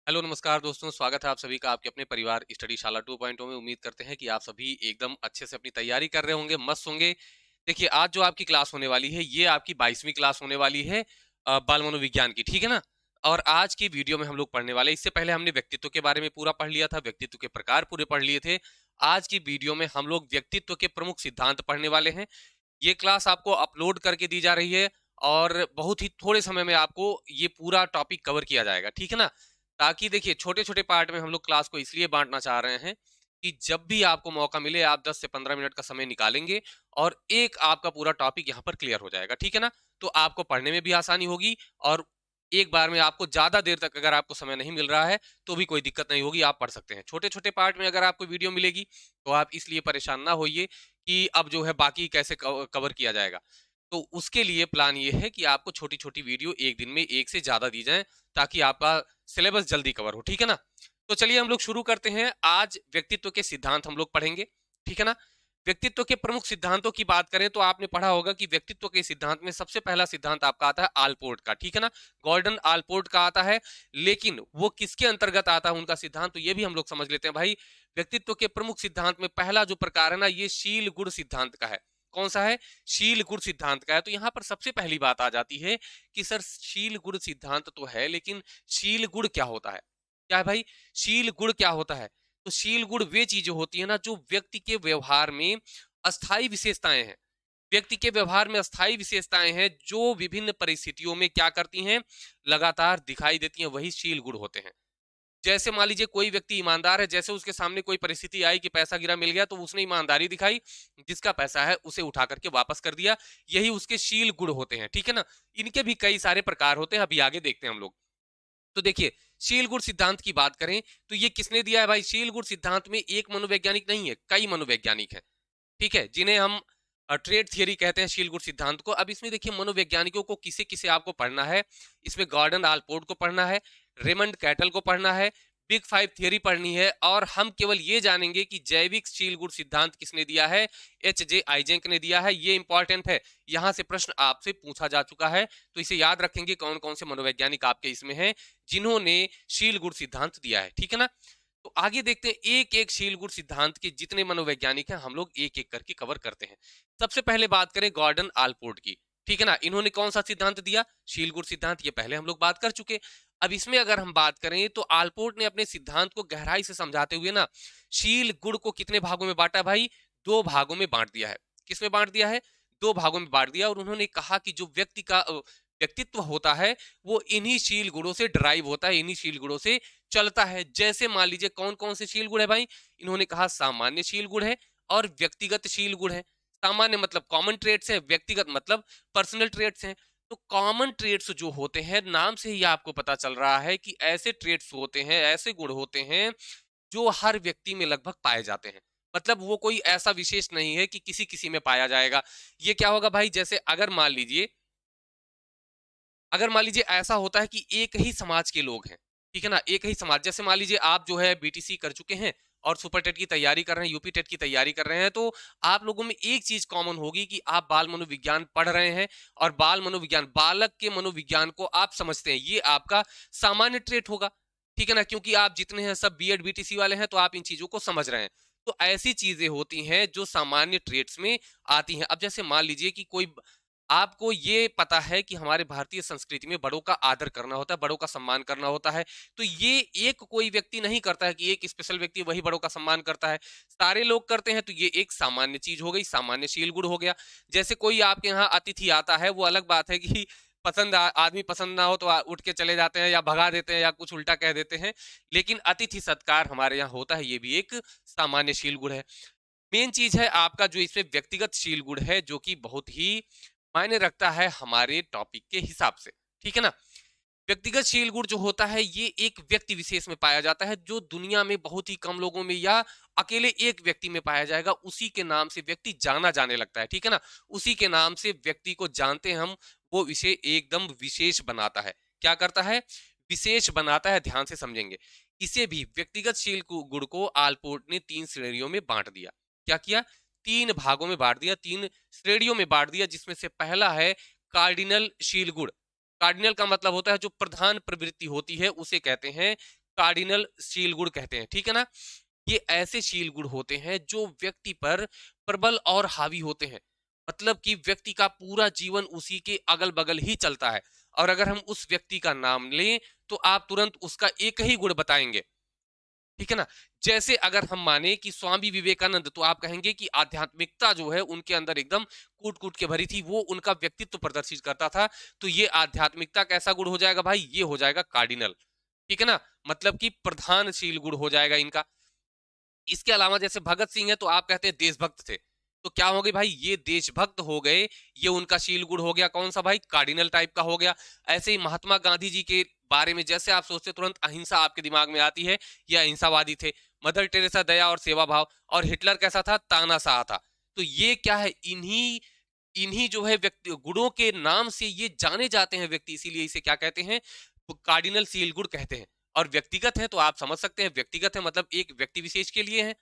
Hello नमस्कार दोस्तों, स्वागत है आप सभी का आपके अपने परिवार स्टडी शाला 2.0 में। उम्मीद करते हैं कि आप सभी एकदम अच्छे से अपनी तैयारी कर रहे होंगे, मस्त होंगे। देखिए, आज जो आपकी क्लास होने वाली है, ये आपकी 22वीं क्लास होने वाली है बाल मनोविज्ञान की, ठीक है ना? और आज की वीडियो में हम लोग पढ़ने वाले हैं, इससे पहले हमने व्यक्तित्व के बारे में पूरा पढ़ लिया था, व्यक्तित्व के प्रकार पूरे पढ़ लिए थे। आज की वीडियो में हम लोग व्यक्तित्व के प्रमुख सिद्धांत पढ़ने वाले हैं। ये क्लास आपको अपलोड करके दी जा रही है और बहुत ही थोड़े समय में आपको ये पूरा टॉपिक कवर किया जाएगा, ठीक है ना? ताकि देखिए, छोटे-छोटे पार्ट में हम लोग क्लास को इसलिए बाँटना चाह रहे हैं कि जब भी आपको मौका मिले आप 10 से 15 मिनट का समय निकालेंगे और एक आपका पूरा टॉपिक यहाँ पर क्लियर हो जाएगा, ठीक है ना? तो आपको पढ़ने में भी आसानी होगी और एक बार में आपको ज़्यादा देर तक अगर आपको समय नहीं मिल रहा है, तो भी कोई दिक्कत नहीं होगी, आप पढ़ सकते हैं। छोटे-छोटे पार्ट में अगर आपको वीडियो मिलेगी, तो आप इसलिए परेशान ना होइए कि अब जो है बाकी कैसे कवर किया जाएगा। तो उसके लिए प्लान ये है कि आपको छोटी-छोटी वीडियो 1 दिन में 1 से ज़्यादा दी जाएँ, ताकि आपका सिलेबस जल्दी कवर हो, ठीक है ना? तो चलिए हम लोग शुरू करते हैं। आज व्यक्तित्व के सिद्धांत हम लोग पढ़ेंगे, ठीक है ना? व्यक्तित्व के प्रमुख सिद्धांतों की बात करें तो आपने पढ़ा होगा कि व्यक्तित्व के सिद्धांत में सबसे पहला सिद्धांत आपका आता है आलपोर्ट का, ठीक है ना? गॉर्डन आलपोर्ट का आता है, लेकिन वो किसके अंतर्गत आता है उनका सिद्धांत, तो ये भी हम लोग समझ लेते हैं भाई। व्यक्तित्व के प्रमुख सिद्धांत में पहला जो प्रकार है ना, ये शील गुण सिद्धांत का है। कौन सा है? शील गुण सिद्धांत का है। तो यहाँ पर सबसे पहली बात आ जाती है कि सर, शील गुण सिद्धांत तो है, लेकिन शील गुण क्या होता है? क्या है भाई? शील गुण क्या होता है? तो शील गुण वे चीजें होती है ना, जो व्यक्ति के व्यवहार में अस्थाई विशेषताएं हैं। व्यक्ति के व्यवहार में अस्थाई विशेषताएं हैं, जो विभिन्न परिस्थितियों में क्या करती हैं, लगातार दिखाई देती हैं, वही शील गुण होते हैं। जैसे मान लीजिए कोई व्यक्ति ईमानदार है, जैसे उसके सामने कोई परिस्थिति आई कि पैसा गिरा, मिल गया, तो उसने ईमानदारी दिखाई, जिसका पैसा है उसे उठा करके वापस कर दिया। यही उसके शील गुण होते हैं, ठीक है ना? इनके भी कई सारे प्रकार होते हैं, अभी आगे देखते हैं हम लोग। तो देखिए, शील गुण सिद्धांत की बात करें तो ये किसने दिया है भाई? शील गुण सिद्धांत में एक मनोवैज्ञानिक नहीं है, कई मनोवैज्ञानिक हैं, ठीक है, जिन्हें हम ट्रेड थियरी कहते हैं, शील गुण सिद्धांत को। अब इसमें देखिए, मनोवैज्ञानिकों को किसे किसे आपको पढ़ना है। इसमें गॉर्डन आलपोर्ट को पढ़ना है, रेमंड कैटल को पढ़ना है, बिग फाइव थियरी पढ़नी है, और हम केवल ये जानेंगे कि जैविक शील गुण सिद्धांत किसने दिया है। एच जे आइजेंक ने दिया है, ये इंपॉर्टेंट है। यहां से प्रश्न आपसे पूछा जा चुका है, तो इसे याद रखेंगे कौन कौन से मनोवैज्ञानिक आपके इसमें हैं जिन्होंने शील गुण सिद्धांत दिया है, ठीक है ना? तो आगे देखते हैं, एक एक शील गुण सिद्धांत के जितने मनोवैज्ञानिक हैं, हम लोग एक एक करके कवर करते हैं। सबसे पहले बात करें गॉर्डन आलपोर्ट की, ठीक है ना? इन्होंने कौन सा सिद्धांत दिया? शील गुण सिद्धांत, ये पहले हम लोग बात कर चुके। अब इसमें अगर हम बात करें तो आलपोर्ट ने अपने सिद्धांत को गहराई से समझाते हुए ना, शील गुण को कितने भागों में बांटा भाई? 2 भागों में बांट दिया है। किसमें बांट दिया है? 2 भागों में बांट दिया। और उन्होंने कहा कि जो व्यक्ति का व्यक्तित्व होता है, वो इन्हीं शील गुणों से ड्राइव होता है, इन्हीं शील गुणों से चलता है। जैसे मान लीजिए कौन कौन से शील गुण है भाई? इन्होंने कहा सामान्य शील गुण है और व्यक्तिगत शील गुण है। सामान्य मतलब कॉमन ट्रेट्स है, व्यक्तिगत मतलब पर्सनल ट्रेट्स हैं। तो कॉमन ट्रेट्स जो होते हैं, नाम से ही आपको पता चल रहा है कि ऐसे ट्रेट्स होते हैं, ऐसे गुण होते हैं जो हर व्यक्ति में लगभग पाए जाते हैं। मतलब वो कोई ऐसा विशेष नहीं है कि किसी किसी में पाया जाएगा। ये क्या होगा भाई? जैसे अगर मान लीजिए ऐसा होता है कि एक ही समाज के लोग हैं, ठीक है ना? एक ही समाज, जैसे मान लीजिए आप जो है बीटीसी कर चुके हैं और सुपर टेट की तैयारी कर रहे हैं, यूपी टेट की तैयारी कर रहे हैं, तो आप लोगों में एक चीज कॉमन होगी कि आप बाल मनोविज्ञान पढ़ रहे हैं। और बाल मनोविज्ञान, बालक के मनोविज्ञान को आप समझते हैं, ये आपका सामान्य ट्रेट होगा, ठीक है ना? क्योंकि आप जितने हैं सब बीएड बीटीसी वाले हैं, तो आप इन चीजों को समझ रहे हैं। तो ऐसी चीजें होती हैं जो सामान्य ट्रेट्स में आती हैं। अब जैसे मान लीजिए कि कोई, आपको ये पता है कि हमारे भारतीय संस्कृति में बड़ों का आदर करना होता है, बड़ों का सम्मान करना होता है। तो ये एक कोई व्यक्ति नहीं करता है कि एक स्पेशल व्यक्ति वही बड़ों का सम्मान करता है। सारे लोग करते हैं, तो ये एक सामान्य चीज हो गई, सामान्य शील गुण हो गया। जैसे कोई आपके यहाँ अतिथि आता है, वो अलग बात है कि आदमी पसंद ना हो तो उठ के चले जाते हैं या भगा देते हैं या कुछ उल्टा कह देते हैं। लेकिन अतिथि सत्कार हमारे यहाँ होता है, ये भी एक सामान्य शील गुण है। मेन चीज है आपका जो इसमें व्यक्तिगत शील गुण है, जो कि बहुत ही मायने रखता है हमारे टॉपिक के हिसाब से, ठीक है ना? व्यक्तिगत शील गुण जो होता है, ये एक व्यक्ति विशेष में पाया जाता है, जो दुनिया में बहुत ही कम लोगों में या अकेले एक व्यक्ति में पाया जाएगा। उसी के नाम से व्यक्ति जाना जाने लगता है, ठीक है ना? उसी के नाम से व्यक्ति को जानते हैं हम, वो इसे एकदम विशेष बनाता है। क्या करता है? विशेष बनाता है, ध्यान से समझेंगे। इसे भी व्यक्तिगत गुण को आलपोर्ट ने 3 श्रेणियों में बांट दिया। क्या किया? 3 भागों में बांट दिया, 3 श्रेणियों में बांट दिया, जिसमें से पहला है कार्डिनल शील गुण। कार्डिनल का मतलब होता है जो प्रधान प्रवृत्ति होती है, उसे कहते हैं कार्डिनल शील गुण कहते हैं, ठीक है ना। ये ऐसे शील गुण होते हैं जो व्यक्ति पर प्रबल और हावी होते हैं, मतलब कि व्यक्ति का पूरा जीवन उसी के अगल बगल ही चलता है। और अगर हम उस व्यक्ति का नाम लें तो आप तुरंत उसका एक ही गुण बताएंगे, ठीक है ना। जैसे अगर हम माने कि स्वामी विवेकानंद, तो आप कहेंगे कि आध्यात्मिकता जो है उनके अंदर एकदम कूट कूट के भरी थी, वो उनका व्यक्तित्व प्रदर्शित करता था। तो ये आध्यात्मिकता कैसा गुण हो जाएगा भाई, ये हो जाएगा कार्डिनल, ठीक है ना, मतलब कि प्रधानशील गुण हो जाएगा इनका। इसके अलावा जैसे भगत सिंह है तो आप कहते हैं देशभक्त थे, तो क्या हो गए भाई, ये देशभक्त हो गए, ये उनका शील गुण हो गया, कौन सा भाई, कार्डिनल टाइप का हो गया। ऐसे ही महात्मा गांधी जी के बारे में जैसे आप सोचते तुरंत अहिंसा आपके दिमाग में आती है, ये अहिंसावादी थे। मदर टेरेसा दया और सेवा भाव, और हिटलर कैसा था, तानाशाह था। तो ये क्या है, इन्हीं इन्हीं जो है व्यक्ति गुणों के नाम से ये जाने जाते हैं व्यक्ति, इसीलिए इसे क्या कहते हैं, कार्डिनल सील गुण कहते हैं। और व्यक्तिगत है तो आप समझ सकते हैं, व्यक्तिगत है मतलब एक व्यक्ति विशेष के लिए है,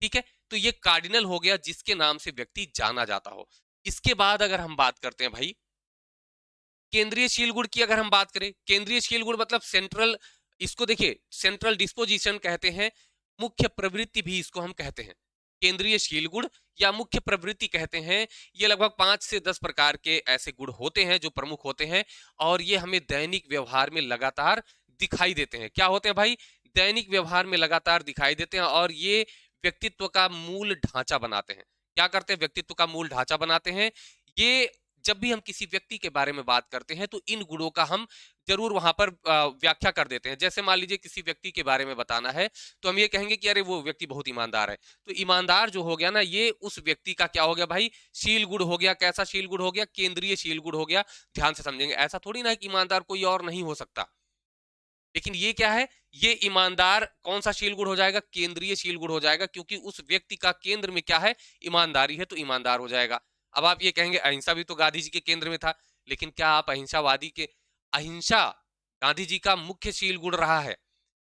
ठीक है। तो ये कार्डिनल हो गया जिसके नाम से व्यक्ति जाना जाता हो। इसके बाद अगर हम बात करते हैं भाई केंद्रीय शील गुण की, अगर हम बात करें केंद्रीय शील गुण मतलब सेंट्रल, इसको देखिए सेंट्रल डिस्पोजिशन कहते हैं, मुख्य प्रवृत्ति भी इसको हम कहते हैं। केंद्रीय शील गुण या मुख्य प्रवृत्ति कहते हैं। ये लगभग 5 से 10 प्रकार के ऐसे गुण होते हैं जो प्रमुख होते हैं, और ये हमें दैनिक व्यवहार में लगातार दिखाई देते हैं। क्या होते हैं भाई, दैनिक व्यवहार में लगातार दिखाई देते हैं, और ये व्यक्तित्व का मूल ढांचा बनाते हैं। क्या करते हैं, व्यक्तित्व का मूल ढांचा बनाते हैं। ये जब भी हम किसी व्यक्ति के बारे में बात करते हैं तो इन गुणों का हम जरूर वहां पर व्याख्या कर देते हैं। जैसे मान लीजिए किसी व्यक्ति के बारे में बताना है तो हम ये कहेंगे कि अरे वो व्यक्ति बहुत ईमानदार है। तो ईमानदार जो हो गया ना, ये उस व्यक्ति का क्या हो गया भाई, शील गुण हो गया। कैसा शील गुण हो गया, केंद्रीय शील गुण हो गया। ध्यान से समझेंगे, ऐसा थोड़ी ना है कि ईमानदार कोई और नहीं हो सकता, लेकिन ये क्या है, ये ईमानदार कौन सा शील गुण हो जाएगा, केंद्रीय शील गुण हो जाएगा, क्योंकि उस व्यक्ति का केंद्र में क्या है, ईमानदारी है, तो ईमानदार हो जाएगा। अब आप ये कहेंगे अहिंसा भी तो गांधी जी के केंद्र में था, लेकिन क्या आप अहिंसावादी के, अहिंसा गांधी जी का मुख्य शील गुण रहा है,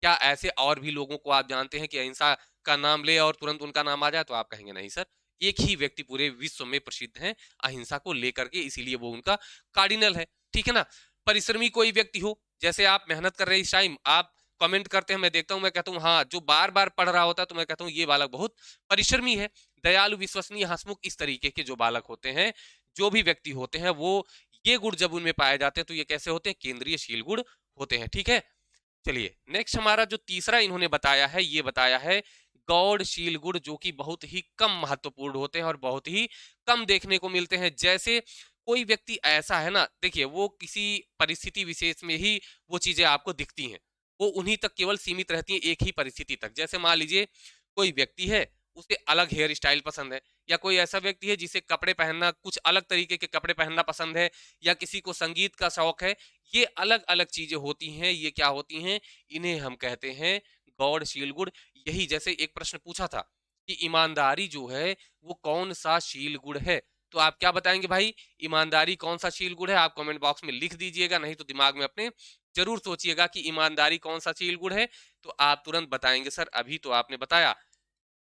क्या ऐसे और भी लोगों को आप जानते हैं कि अहिंसा का नाम ले और तुरंत उनका नाम आ जाए, तो आप कहेंगे नहीं सर, एक ही व्यक्ति पूरे विश्व में प्रसिद्ध है अहिंसा को लेकर के, इसीलिए वो उनका कार्डिनल है, ठीक है ना। परिश्रमी कोई व्यक्ति हो, जैसे आप मेहनत कर रहे हैं इस टाइम, आप कमेंट करते हैं, मैं देखता हूं, मैं कहता हूं हाँ, जो बार बार पढ़ रहा होता है तो मैं कहता हूं ये बालक बहुत परिश्रमी है। दयालु, विश्वसनीय, हंसमुख, इस तरीके के जो बालक होते हैं, जो भी व्यक्ति होते हैं, वो ये गुण जब उनमें पाए जाते हैं तो ये कैसे होते हैं, केंद्रीय शील गुण होते हैं, ठीक है। चलिए नेक्स्ट हमारा जो तीसरा इन्होंने बताया है, ये बताया है गौड़शील गुण, जो कि बहुत ही कम महत्वपूर्ण होते हैं और बहुत ही कम देखने को मिलते हैं। जैसे कोई व्यक्ति ऐसा है ना, देखिए वो किसी परिस्थिति विशेष में ही वो चीजें आपको दिखती हैं, वो उन्हीं तक केवल सीमित रहती हैं, एक ही परिस्थिति तक। जैसे मान लीजिए कोई व्यक्ति है, उसे अलग हेयर स्टाइल पसंद है, या कोई ऐसा व्यक्ति है जिसे कपड़े पहनना, कुछ अलग तरीके के कपड़े पहनना पसंद है, या किसी को संगीत का शौक है, ये अलग अलग चीजें होती हैं। ये क्या होती हैं, इन्हें हम कहते हैं गौड़शील गुण। यही जैसे एक प्रश्न पूछा था कि ईमानदारी जो है वो कौन सा शील गुण है, तो आप क्या बताएंगे भाई, ईमानदारी कौन सा शील गुण है, आप कमेंट बॉक्स में लिख दीजिएगा, नहीं तो दिमाग में अपने जरूर सोचिएगा कि ईमानदारी कौन सा शील गुण है, तो आप तुरंत बताएंगे सर अभी तो आपने बताया,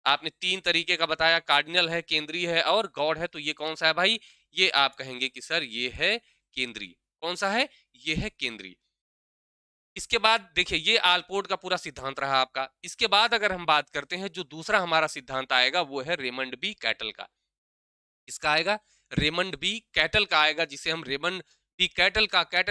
आपने 3 तरीके का बताया, कार्डिनल है, केंद्रीय है और गॉड है, तो ये कौन सा है भाई, ये आप कहेंगे कि सर ये है केंद्रीय। कौन सा है, ये है केंद्रीय। इसके बाद देखिए ये आलपोर्ट का पूरा सिद्धांत रहा आपका। इसके बाद अगर हम बात करते हैं, जो दूसरा हमारा सिद्धांत आएगा वो है रेमंड बी कैटल का। इसका आएगा रेमंड बी कैटल का आएगा, जिसे हम रेमंड बी कैटल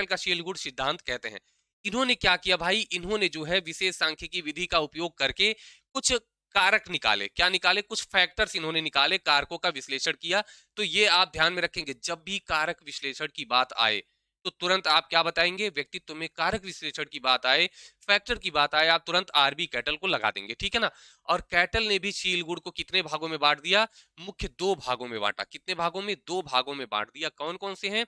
का शील गुण सिद्धांत कहते हैं। इन्होंने क्या किया भाई, इन्होंने जो है विशेष सांख्यिकी विधि का उपयोग करके कुछ कारक निकाले। क्या निकाले, कुछ फैक्टर्स इन्होंने निकाले, कारकों का विश्लेषण किया। तो ये आप ध्यान में रखेंगे, जब भी कारक विश्लेषण की बात आए तो तुरंत आप क्या बताएंगे, व्यक्तित्व में कारक विश्लेषण की बात आए, फैक्टर की बात आए, आप तुरंत आरबी कैटल को लगा देंगे, ठीक है ना। और कैटल ने भी शील गुण को कितने भागों में बांट दिया, मुख्य 2 भागों में बांटा। कितने भागों में, 2 भागों में बांट दिया। कौन कौन से हैं,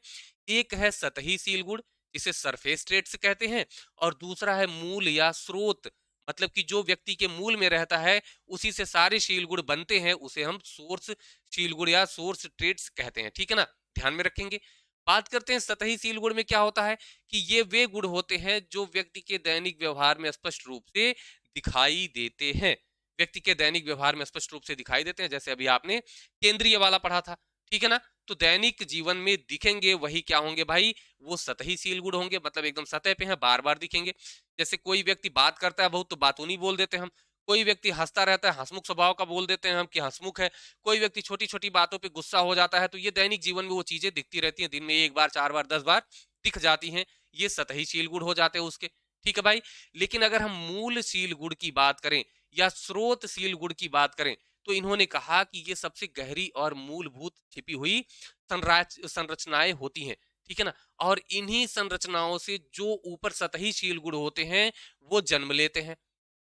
एक है सतही शील गुण जिसे सरफेस ट्रेट्स कहते हैं, और दूसरा है मूल या स्रोत, मतलब कि जो व्यक्ति के मूल में रहता है उसी से सारे शील गुण बनते हैं, उसे हम सोर्स शील गुण या सोर्स ट्रेट्स कहते हैं, ठीक है ना, ध्यान में रखेंगे। बात करते हैं सतही शील गुण में, क्या होता है कि ये वे गुण होते हैं जो व्यक्ति के दैनिक व्यवहार में स्पष्ट रूप से दिखाई देते हैं। व्यक्ति के दैनिक व्यवहार में स्पष्ट रूप से दिखाई देते हैं, जैसे अभी आपने केंद्रीय वाला पढ़ा था, ठीक है ना। तो दैनिक जीवन में दिखेंगे वही क्या होंगे भाई, वो सतही शील गुण होंगे, मतलब एकदम सतह पे हैं, बार बार दिखेंगे। जैसे कोई व्यक्ति बात करता है बहुत तो बातूनी बोल देते हैं हम, कोई व्यक्ति हंसता रहता है हंसमुख स्वभाव का बोल देते हैं हम कि हंसमुख है, कोई व्यक्ति छोटी छोटी बातों पे गुस्सा हो जाता है, तो ये दैनिक जीवन में वो चीजें दिखती रहती हैं, दिन में एक बार, 4 बार, 10 बार दिख जाती हैं। ये सतही शील गुण हो जाते हैं उसके। ठीक है भाई। लेकिन अगर हम मूल शील गुण की बात करें या स्रोत शील गुण की बात करें, तो इन्होंने कहा कि ये सबसे गहरी और मूलभूत छिपी हुई संरचनाएं होती हैं। ठीक है ना। और इन्हीं संरचनाओं से जो ऊपर सतही शील गुण होते हैं वो जन्म लेते हैं।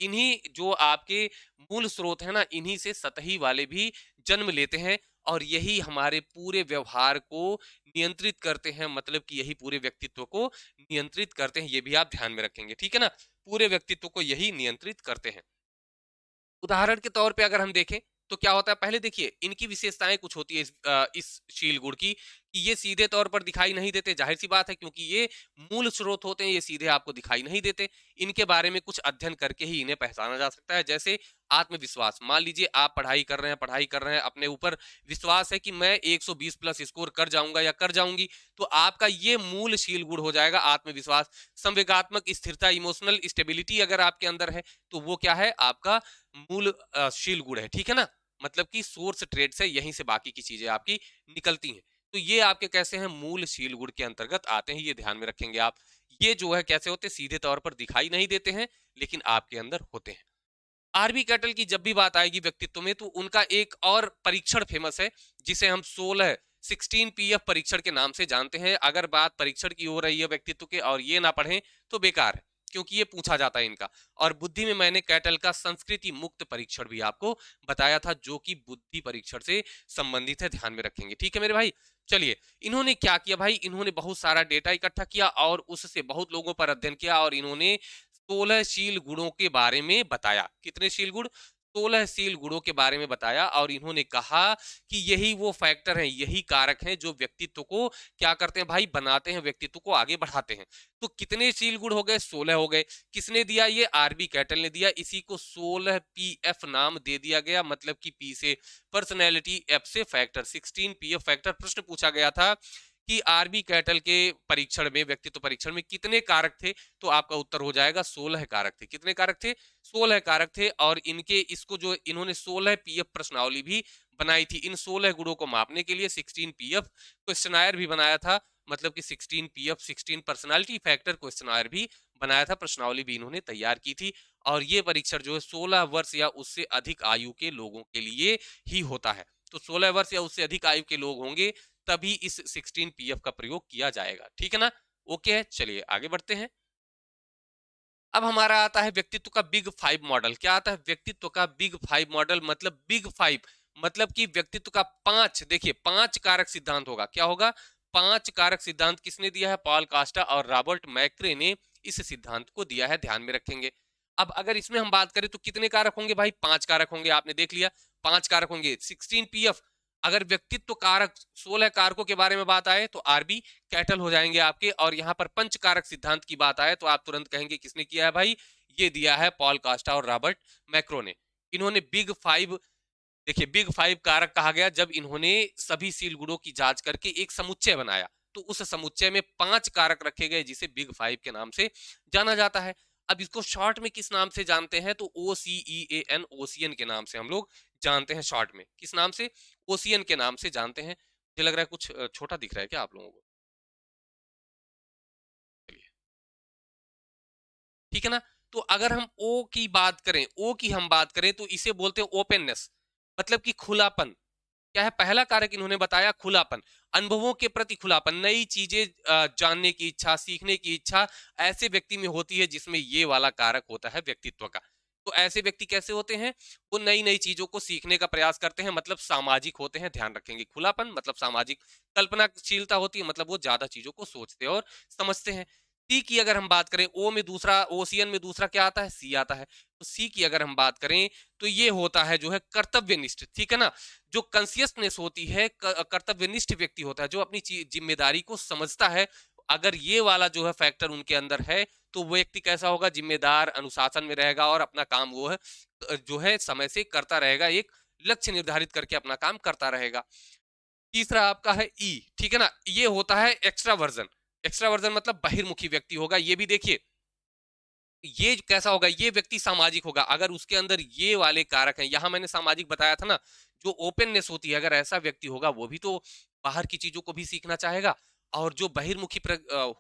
इन्हीं जो आपके मूल स्रोत है ना, इन्हीं से सतही वाले भी जन्म लेते हैं। और यही हमारे पूरे व्यवहार को नियंत्रित करते हैं, मतलब कि यही पूरे व्यक्तित्व को नियंत्रित करते हैं। ये भी आप ध्यान में रखेंगे। ठीक है ना। पूरे व्यक्तित्व को यही नियंत्रित करते हैं। उदाहरण के तौर पे अगर हम देखें तो क्या होता है, पहले देखिए इनकी विशेषताएं कुछ होती है इस शील गुण की, कि ये सीधे तौर पर दिखाई नहीं देते, जाहिर सी बात है क्योंकि ये मूल स्रोत होते हैं, ये सीधे आपको दिखाई नहीं देते। इनके बारे में कुछ अध्ययन करके ही इन्हें पहचाना जा सकता है। जैसे आत्मविश्वास, मान लीजिए आप पढ़ाई कर रहे हैं, अपने ऊपर विश्वास है कि मैं 120 प्लस स्कोर कर जाऊंगा या कर जाऊंगी, तो आपका ये मूल शील गुण हो जाएगा आत्मविश्वास। संवेगात्मक स्थिरता, इमोशनल स्टेबिलिटी अगर आपके अंदर है तो वो क्या है, आपका मूल शील गुण है। ठीक है ना। मतलब कि सोर्स ट्रेड से यहीं से बाकी की चीजें आपकी निकलती हैं। तो ये आपके कैसे हैं, मूल शील गुण के अंतर्गत आते हैं, ये ध्यान में रखेंगे आप। ये जो है कैसे होते हैं, सीधे तौर पर दिखाई नहीं देते हैं लेकिन आपके अंदर होते हैं। आरबी कैटल की जब भी बात आएगी व्यक्तित्व में, तो उनका एक और परीक्षण फेमस है जिसे हम 16 पीएफ परीक्षण के नाम से जानते हैं। अगर बात परीक्षण की हो रही है व्यक्तित्व के और ये ना पढ़ें तो बेकार है, क्योंकि ये पूछा जाता है इनका। और बुद्धि में मैंने कैटल का संस्कृति मुक्त परीक्षण भी आपको बताया था, जो कि बुद्धि परीक्षण से संबंधित है, ध्यान में रखेंगे। ठीक है मेरे भाई। चलिए, इन्होंने क्या किया भाई, इन्होंने बहुत सारा डेटा इकट्ठा किया और उससे बहुत लोगों पर अध्ययन किया और इन्होंने 16 शील गुणों के बारे में बताया। कितने शील गुण, 16 शील गुणों के बारे में बताया। और इन्होंने कहा कि यही वो फैक्टर हैं, यही कारक हैं जो व्यक्तित्व को क्या करते हैं भाई, बनाते हैं, व्यक्तित्व को आगे बढ़ाते हैं। तो कितने शील गुण हो गए, 16 हो गए। किसने दिया, ये आरबी कैटल ने दिया। इसी को 16 पीएफ नाम दे दिया गया, मतलब कि पी से पर्सनैलिटी, एफ से फैक्टर, 16 पीएफ फैक्टर। प्रश्न पूछा गया था कि आरबी कैटल के परीक्षण में, व्यक्तित्व परीक्षण में कितने कारक थे, तो आपका उत्तर हो जाएगा 16 कारक थे। कितने कारक थे, 16 कारक थे। और इनके इसको जो इन्होंने 16 पीएफ प्रश्नावली भी बनाई थी, इन 16 गुणों को मापने के लिए 16 पीएफ क्वेश्चनायर भी बनाया था, मतलब कि 16 पीएफ 16 पर्सनालिटी फैक्टर क्वेश्चनायर भी बनाया था, प्रश्नावली भी इन्होंने तैयार की थी। और ये परीक्षण जो है 16 वर्ष या उससे अधिक आयु के लोगों के लिए ही होता है। तो 16 वर्ष या उससे अधिक आयु के लोग होंगे तभी इस 16 पीएफ का प्रयोग किया जाएगा। ठीक है ना। ओके है, चलिए आगे बढ़ते हैं। अब हमारा आता है व्यक्तित्व का बिग 5 मॉडल। क्या आता है, व्यक्तित्व का बिग 5 मॉडल, मतलब बिग 5 मतलब कि व्यक्तित्व का 5, देखिए 5 कारक सिद्धांत होगा। क्या होगा, 5 कारक सिद्धांत किसने दिया है, पॉल कास्टा और रॉबर्ट मैक्रे ने इस सिद्धांत को दिया है, ध्यान में रखेंगे। अब अगर इसमें हम बात करें तो कितने कारक होंगे भाई, 5 कारक होंगे, आपने देख लिया 5 कारक होंगे। 16 पीएफ, अगर व्यक्तित्व कारक 16 कारकों के बारे में बात आए तो आरबी कैटल हो जाएंगे आपके। और यहां पर पंच कारक सिद्धांत की बात आए तो आप तुरंत कहेंगे किसने किया है भाई, ये दिया है पॉल कास्टा और रॉबर्ट मैक्रो ने। इन्होंने बिग 5, देखिए बिग 5 कारक कहा गया जब इन्होंने सभी सील गुणों की जांच करके एक समुच्चय बनाया, तो उस समुच्चय में 5 कारक रखे गए जिसे बिग 5 के नाम से जाना जाता है। अब इसको शॉर्ट में किस नाम से जानते हैं, तो OCEAN, ओसियन के नाम से हम लोग जानते हैं। शॉर्ट में किस नाम से, ओसियन के नाम से जानते हैं। मुझे लग रहा है कुछ छोटा दिख रहा है क्या आप लोगों को, चलिए ठीक है ना। तो अगर हम ओ की बात करें, ओ की हम बात करें तो इसे बोलते हैं ओपननेस, मतलब कि खुलापन। क्या है, पहला कारक इन्होंने बताया खुलापन, अनुभवों के प्रति खुलापन, नई चीजें जानने की इच्छा, सीखने की इच्छा ऐसे व्यक्ति में होती है जिसमें ये वाला कारक होता है व्यक्तित्व का। तो ऐसे व्यक्ति कैसे होते हैं, वो नई नई चीजों को सीखने का प्रयास करते हैं, मतलब सामाजिक होते हैं, ध्यान रखेंगे। खुलापन मतलब सामाजिक, कल्पनाशीलता होती है, मतलब वो ज्यादा चीजों को सोचते हैं और समझते हैं। सी की अगर हम बात करें, ओ में दूसरा, ओसियन में दूसरा क्या आता है, सी आता है। तो सी की अगर हम बात करें तो ये होता है जो है कर्तव्यनिष्ठ। ठीक है ना। जो कंसियसनेस होती है, कर्तव्यनिष्ठ व्यक्ति होता है जो अपनी जिम्मेदारी को समझता है। अगर ये वाला जो है फैक्टर उनके अंदर है तो वो व्यक्ति कैसा होगा, जिम्मेदार, अनुशासन में रहेगा और अपना काम वो है जो है समय से करता रहेगा, एक लक्ष्य निर्धारित करके अपना काम करता रहेगा। तीसरा आपका है ई, ठीक है ना, ये होता है एक्स्ट्रा वर्जन। एक्स्ट्रा वर्जन मतलब बहिर्मुखी व्यक्ति होगा। ये भी देखिए ये कैसा होगा, ये व्यक्ति सामाजिक होगा अगर उसके अंदर ये वाले कारक हैं। यहाँ मैंने सामाजिक बताया था ना, जो ओपननेस होती है, अगर ऐसा व्यक्ति होगा वो भी तो बाहर की चीजों को भी सीखना चाहेगा। और जो बहिर्मुखी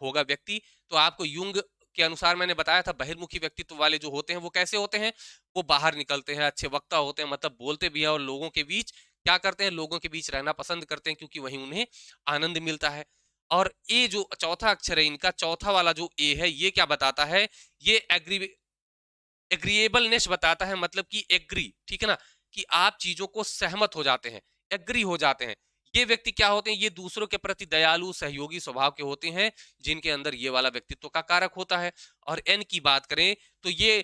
होगा व्यक्ति, तो आपको युंग के अनुसार मैंने बताया था, बहिर्मुखी व्यक्तित्व वाले जो होते हैं वो कैसे होते हैं, वो बाहर निकलते हैं, अच्छे वक्ता होते हैं, मतलब बोलते भी हैं और लोगों के बीच क्या करते हैं, लोगों के बीच रहना पसंद करते हैं, क्योंकि वहीं उन्हें आनंद मिलता है। और ए जो चौथा अक्षर है इनका, चौथा वाला जो ए है, ये क्या बताता है, ये एग्रीएबलनेस बताता है, मतलब कि एग्री, ठीक है ना, कि आप चीजों को सहमत हो जाते हैं, एग्री हो जाते हैं। ये व्यक्ति क्या होते हैं, ये दूसरों के प्रति दयालु सहयोगी स्वभाव के होते हैं, जिनके अंदर ये वाला व्यक्तित्व का कारक होता है। और एन की बात करें तो ये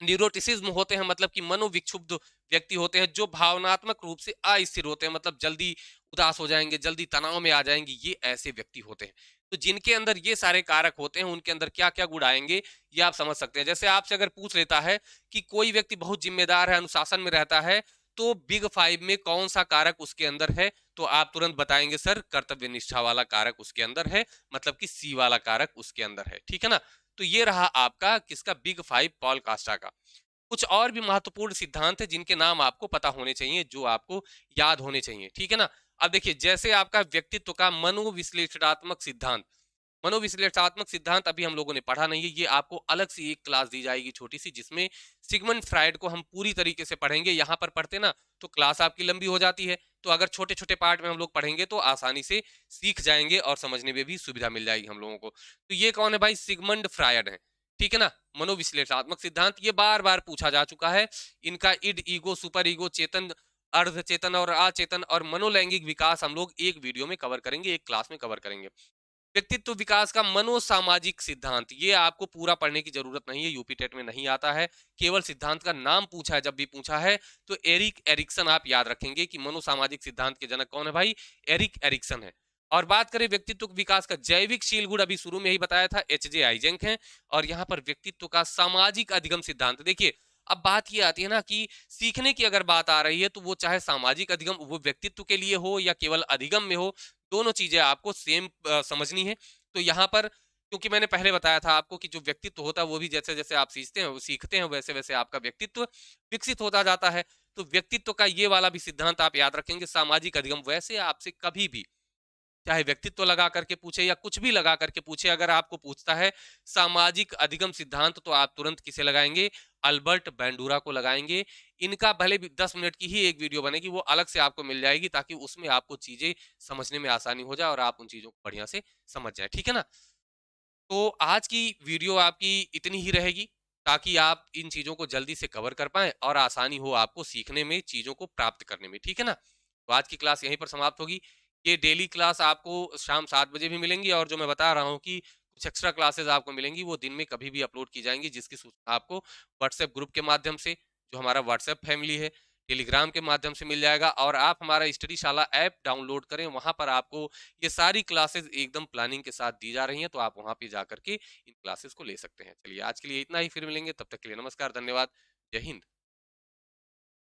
न्यूरोटिसिज्म होते हैं, मतलब कि मनोविक्षुब्ध व्यक्ति होते हैं, जो भावनात्मक रूप से अस्थिर होते हैं, मतलब जल्दी उदास हो जाएंगे, जल्दी तनाव में आ जाएंगे, ये ऐसे व्यक्ति होते हैं। तो जिनके अंदर ये सारे कारक होते हैं, उनके अंदर क्या क्या गुण आएंगे, ये आप समझ सकते हैं। जैसे आपसे अगर पूछ लेता है कि कोई व्यक्ति बहुत जिम्मेदार है, अनुशासन में रहता है, तो बिग फाइव में कौन सा कारक उसके अंदर है, तो आप तुरंत बताएंगे सर कर्तव्य निष्ठा वाला कारक उसके अंदर है, मतलब कि सी वाला कारक उसके अंदर है, ठीक है ना। तो ये रहा आपका किसका, बिग फाइव पॉल कास्टा का। कुछ और भी महत्वपूर्ण सिद्धांत है जिनके नाम आपको पता होने चाहिए, जो आपको याद होने चाहिए, ठीक है ना। अब देखिए, जैसे आपका व्यक्तित्व का मनोविश्लेषणात्मक सिद्धांत, मनोविश्लेषणात्मक सिद्धांत अभी हम लोगों ने पढ़ा नहीं है, ये आपको अलग से एक क्लास दी जाएगी छोटी सी, जिसमें सिगमंड फ्राइड को हम पूरी तरीके से पढ़ेंगे। यहाँ पर पढ़ते ना तो क्लास आपकी लंबी हो जाती है, तो अगर छोटे छोटे पार्ट में हम लोग पढ़ेंगे तो आसानी से सीख जाएंगे और समझने में भी सुविधा मिल जाएगी हम लोगों को। तो ये कौन है भाई, सिगमंड फ्रायड है, ठीक है ना। मनोविश्लेषणात्मक सिद्धांत ये बार बार पूछा जा चुका है। इनका इड, ईगो, सुपर ईगो, चेतन, अर्ध चेतन और अचेतन और मनोलैंगिक विकास हम लोग एक वीडियो में कवर करेंगे, एक क्लास में कवर करेंगे। व्यक्तित्व विकास का मनोसामाजिक सिद्धांत, ये आपको पूरा पढ़ने की जरूरत नहीं है, यूपी टेट में नहीं आता है, केवल सिद्धांत का नाम पूछा है, जब भी पूछा है तो एरिक एरिक्सन आप याद रखेंगे कि मनोसामाजिक सिद्धांत के जनक कौन है भाई, एरिक एरिक्सन है। और बात करें व्यक्तित्व विकास का जैविक शील गुण, अभी शुरू में ही बताया था, एच जे आइजेंक है। और यहाँ पर व्यक्तित्व का सामाजिक अधिगम सिद्धांत, देखिए अब बात ये आती है ना कि सीखने की अगर बात आ रही है, तो वो चाहे सामाजिक अधिगम वो व्यक्तित्व के लिए हो या केवल अधिगम में हो, दोनों चीजें आपको सेम समझनी है। तो यहाँ पर क्योंकि मैंने पहले बताया था आपको कि जो व्यक्तित्व होता है वो भी जैसे जैसे आप सीखते हैं वैसे वैसे आपका व्यक्तित्व विकसित होता जाता है। तो व्यक्तित्व का ये वाला भी सिद्धांत आप याद रखेंगे, सामाजिक अधिगम। वैसे आपसे कभी भी चाहे व्यक्तित्व लगा करके पूछे या कुछ भी लगा करके पूछे, अगर आपको पूछता है सामाजिक अधिगम सिद्धांत, तो आप तुरंत किसे लगाएंगे, अल्बर्ट बैंडूरा को लगाएंगे। इनका भले भी 10 मिनट की ही एक वीडियो बनेगी, वो अलग से आपको मिल जाएगी, ताकि उसमें आपको चीजें समझने में आसानी हो जाए और आप उन चीजों को बढ़िया से समझ जाए, ठीक है ना। तो आज की वीडियो आपकी इतनी ही रहेगी, ताकि आप इन चीजों को जल्दी से कवर कर पाएं और आसानी हो आपको सीखने में, चीजों को प्राप्त करने में, ठीक है ना। तो आज की क्लास यहीं पर समाप्त होगी। ये डेली क्लास आपको शाम 7 बजे भी मिलेंगी, और जो मैं बता रहा हूँ कि कुछ एक्स्ट्रा क्लासेस आपको मिलेंगी, वो दिन में कभी भी अपलोड की जाएंगी, जिसकी सूचना आपको व्हाट्सएप ग्रुप के माध्यम से, जो हमारा व्हाट्सएप फैमिली है, टेलीग्राम के माध्यम से मिल जाएगा। और आप हमारा स्टडी शाला ऐप डाउनलोड करें, वहां पर आपको ये सारी क्लासेस एकदम प्लानिंग के साथ दी जा रही हैं, तो आप वहां पे जाकर के इन क्लासेस को ले सकते हैं। चलिए आज के लिए इतना ही, फिर मिलेंगे, तब तक के लिए नमस्कार, धन्यवाद, जय हिंद।